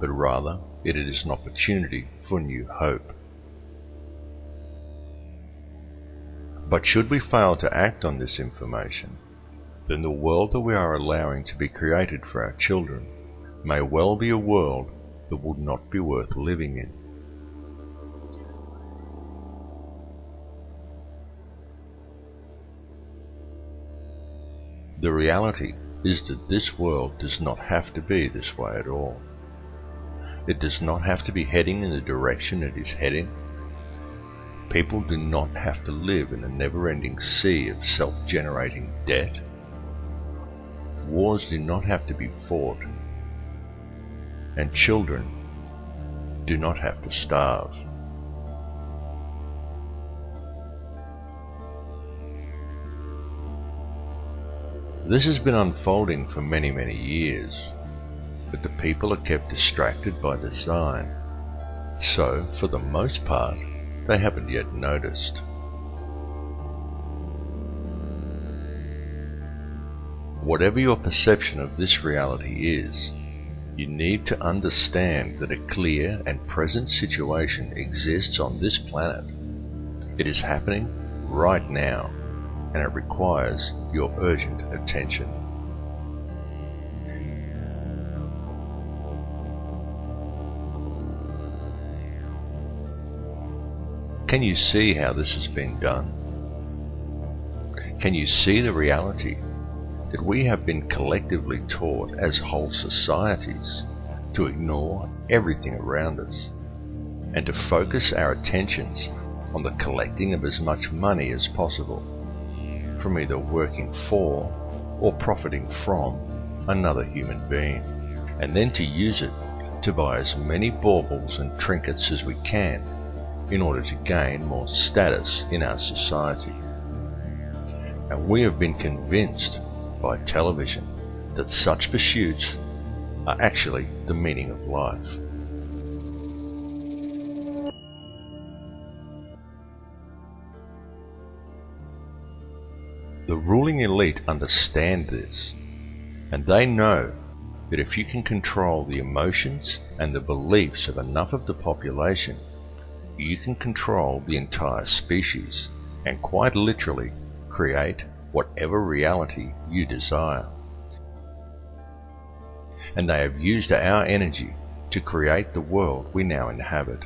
but rather it is an opportunity for new hope. But should we fail to act on this information, then the world that we are allowing to be created for our children may well be a world that would not be worth living in. The reality is that this world does not have to be this way at all. It does not have to be heading in the direction it is heading. People do not have to live in a never-ending sea of self-generating debt. Wars do not have to be fought. And children do not have to starve. This has been unfolding for many, many years, but the people are kept distracted by design, so for the most part they haven't yet noticed. Whatever your perception of this reality is, you need to understand that a clear and present situation exists on this planet. It is happening right now, and it requires your urgent attention. Can you see how this has been done? Can you see the reality that we have been collectively taught as whole societies to ignore everything around us and to focus our attentions on the collecting of as much money as possible from either working for or profiting from another human being, and then to use it to buy as many baubles and trinkets as we can in order to gain more status in our society. And we have been convinced by television that such pursuits are actually the meaning of life. The ruling elite understand this, and they know that if you can control the emotions and the beliefs of enough of the population, you can control the entire species and quite literally create whatever reality you desire. And they have used our energy to create the world we now inhabit.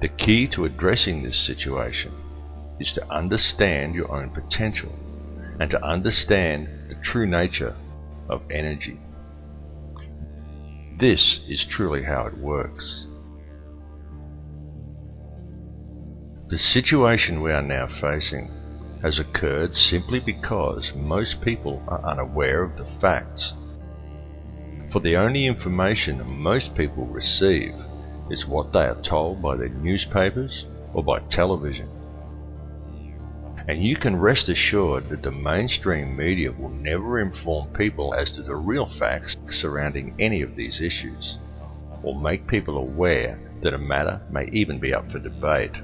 The key to addressing this situation is to understand your own potential and to understand the true nature of energy. This is truly how it works. The situation we are now facing has occurred simply because most people are unaware of the facts. For the only information most people receive is what they are told by their newspapers or by television. And you can rest assured that the mainstream media will never inform people as to the real facts surrounding any of these issues, or make people aware that a matter may even be up for debate.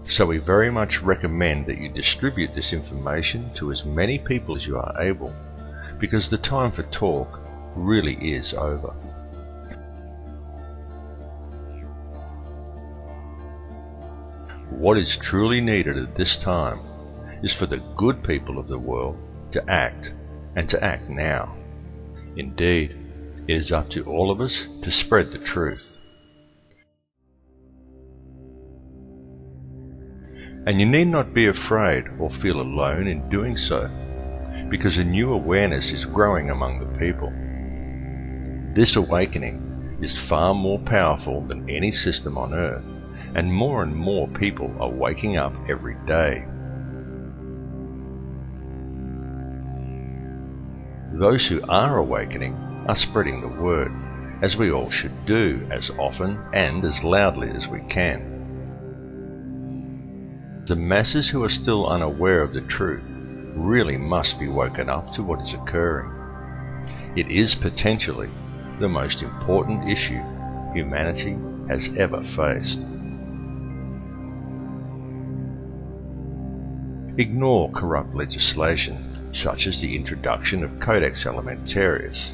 So we very much recommend that you distribute this information to as many people as you are able, because the time for talk really is over. What is truly needed at this time is for the good people of the world to act, and to act now. Indeed, it is up to all of us to spread the truth. And you need not be afraid or feel alone in doing so, because a new awareness is growing among the people. This awakening is far more powerful than any system on earth, and more people are waking up every day. Those who are awakening are spreading the word, as we all should do, as often and as loudly as we can. The masses who are still unaware of the truth really must be woken up to what is occurring. It is potentially the most important issue humanity has ever faced. Ignore corrupt legislation, such as the introduction of Codex Alimentarius.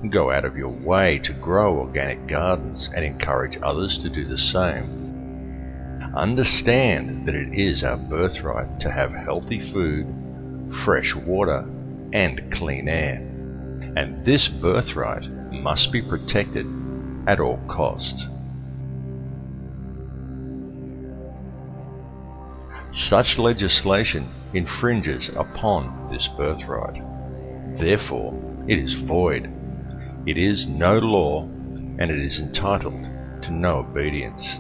Go out of your way to grow organic gardens and encourage others to do the same. Understand that it is our birthright to have healthy food, fresh water, and clean air. And this birthright must be protected at all costs. Such legislation infringes upon this birthright. Therefore, it is void. It is no law, and it is entitled to no obedience.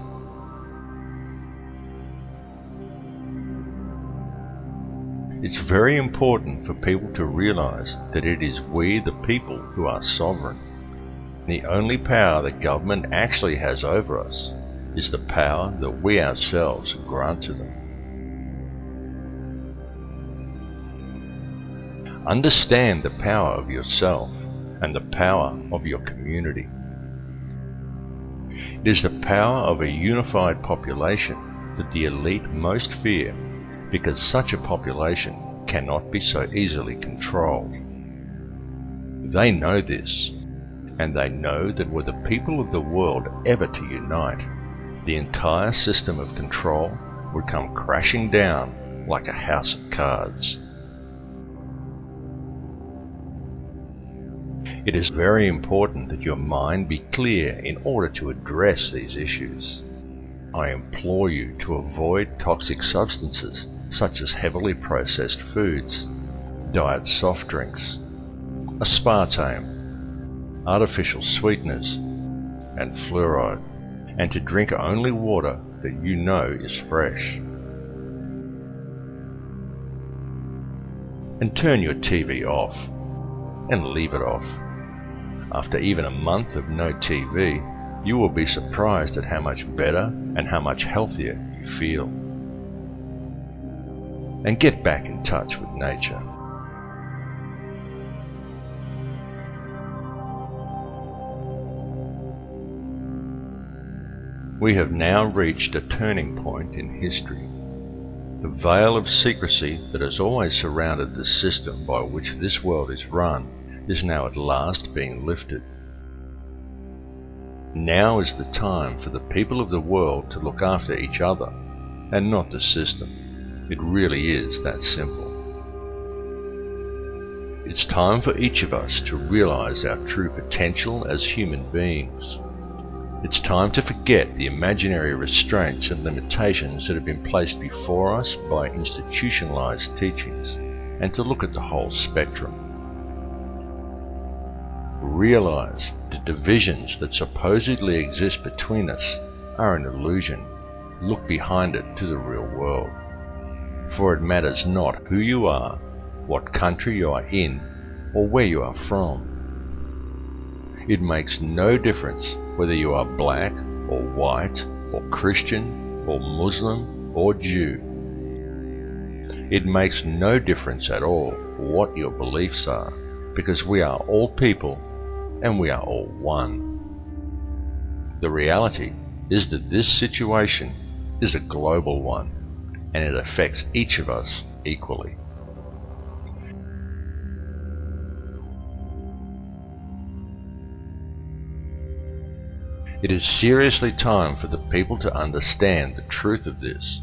It's very important for people to realize that it is we, the people, who are sovereign. The only power that government actually has over us is the power that we ourselves grant to them. Understand the power of yourself and the power of your community. It is the power of a unified population that the elite most fear, because such a population cannot be so easily controlled. They know this, and they know that were the people of the world ever to unite, the entire system of control would come crashing down like a house of cards. It is very important that your mind be clear in order to address these issues. I implore you to avoid toxic substances such as heavily processed foods, diet soft drinks, aspartame, artificial sweeteners, and fluoride, and to drink only water that you know is fresh. And turn your TV off, and leave it off. After even a month of no TV, you will be surprised at how much better and how much healthier you feel. And get back in touch with nature. We have now reached a turning point in history. The veil of secrecy that has always surrounded the system by which this world is run is now at last being lifted. Now is the time for the people of the world to look after each other and not the system. It really is that simple. It's time for each of us to realize our true potential as human beings. It's time to forget the imaginary restraints and limitations that have been placed before us by institutionalized teachings, and to look at the whole spectrum. Realize the divisions that supposedly exist between us are an illusion. Look behind it to the real world. For it matters not who you are, what country you are in, or where you are from. It makes no difference whether you are black or white or Christian or Muslim or Jew. It makes no difference at all what your beliefs are, because we are all people and we are all one. The reality is that this situation is a global one, and it affects each of us equally. It is seriously time for the people to understand the truth of this,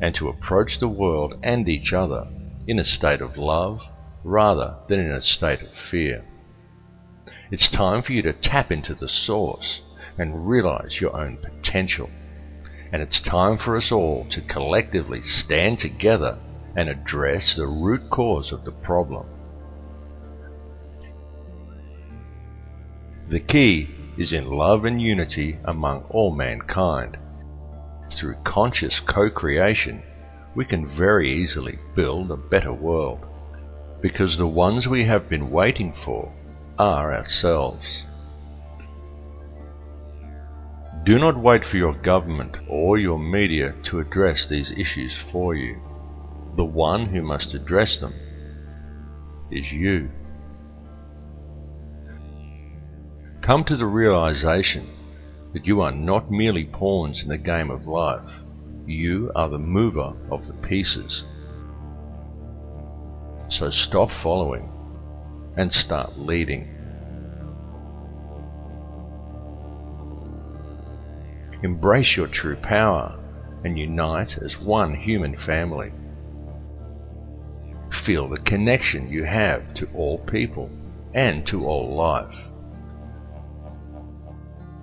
and to approach the world and each other in a state of love rather than in a state of fear. It's time for you to tap into the source and realize your own potential. And it's time for us all to collectively stand together and address the root cause of the problem. The key is in love and unity among all mankind. Through conscious co-creation, we can very easily build a better world, because the ones we have been waiting for are ourselves. Do not wait for your government or your media to address these issues for you. The one who must address them is you. Come to the realization that you are not merely pawns in the game of life. You are the mover of the pieces. So stop following and start leading. Embrace your true power and unite as one human family. Feel the connection you have to all people and to all life.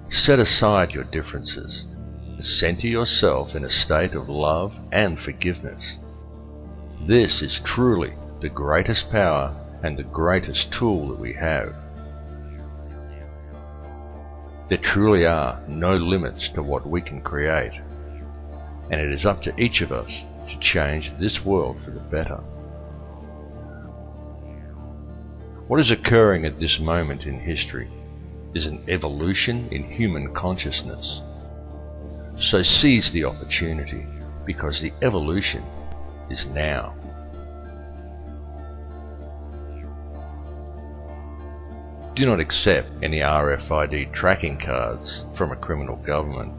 Set aside your differences. center yourself in a state of love and forgiveness. This is truly the greatest power and the greatest tool that we have. There truly are no limits to what we can create, and it is up to each of us to change this world for the better. What is occurring at this moment in history is an evolution in human consciousness. So seize the opportunity, because the evolution is now. Do not accept any RFID tracking cards from a criminal government.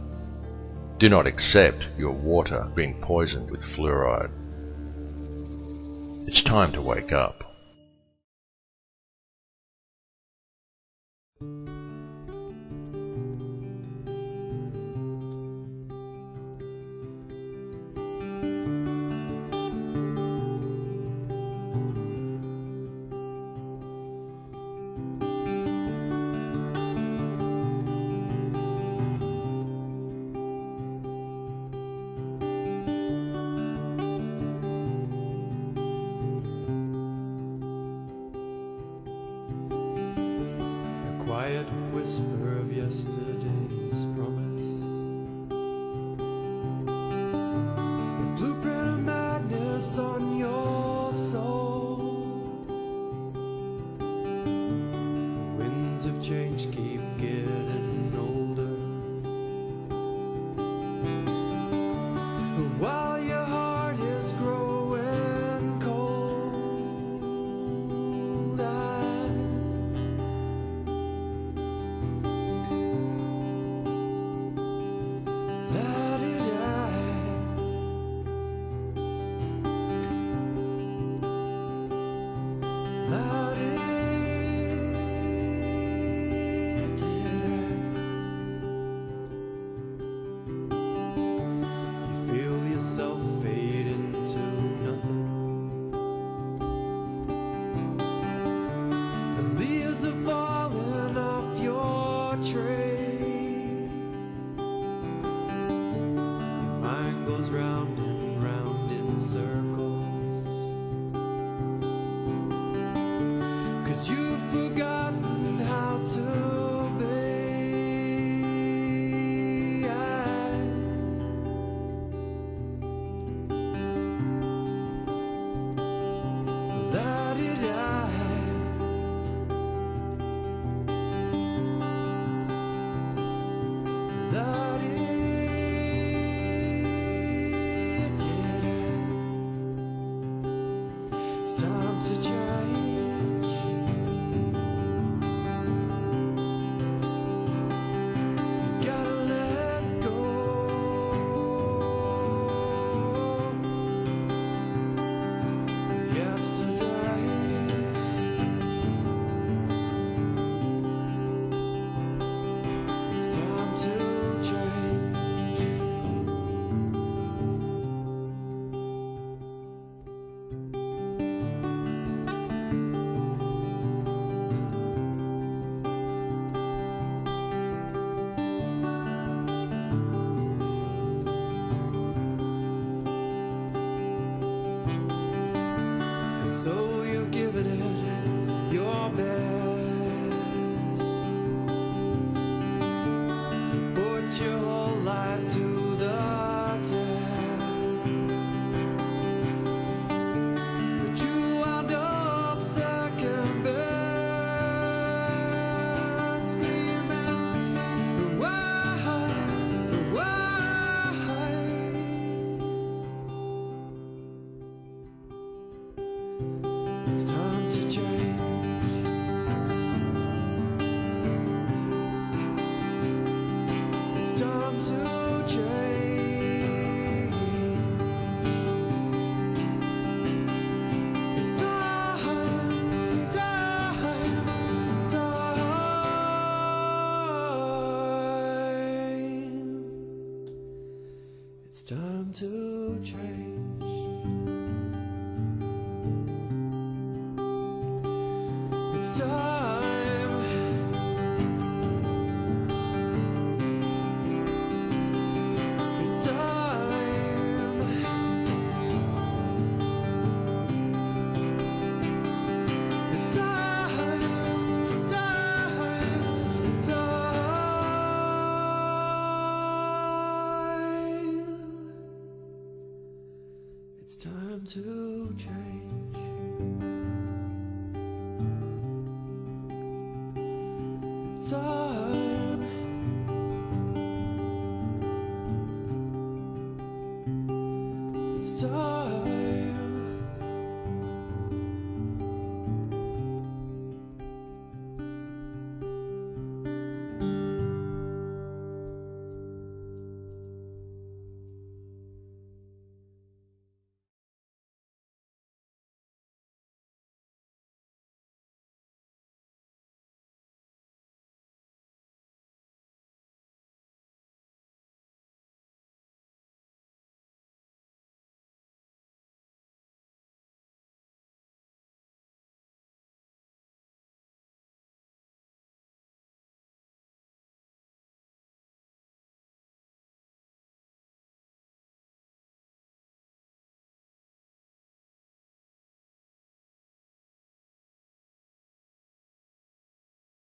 Do not accept your water being poisoned with fluoride. It's time to wake up. Quiet whisper of yesterday's promise, the blueprint of madness on your soul. The winds of change keep getting older, while your heart is growing cold. Yourself fade into nothing. The leaves are falling off your tree. Your mind goes round and round in circles, 'cause you've forgotten how to it's time to change. You gotta let go of yesterday. It's time to change. And so you've given it your best. You put your whole life to the test, but you wound up second best, screaming, why, why? It's time to change. It's time to change. It's time, time, time. It's time to change. It's time. It's time to change. It's time. It's time.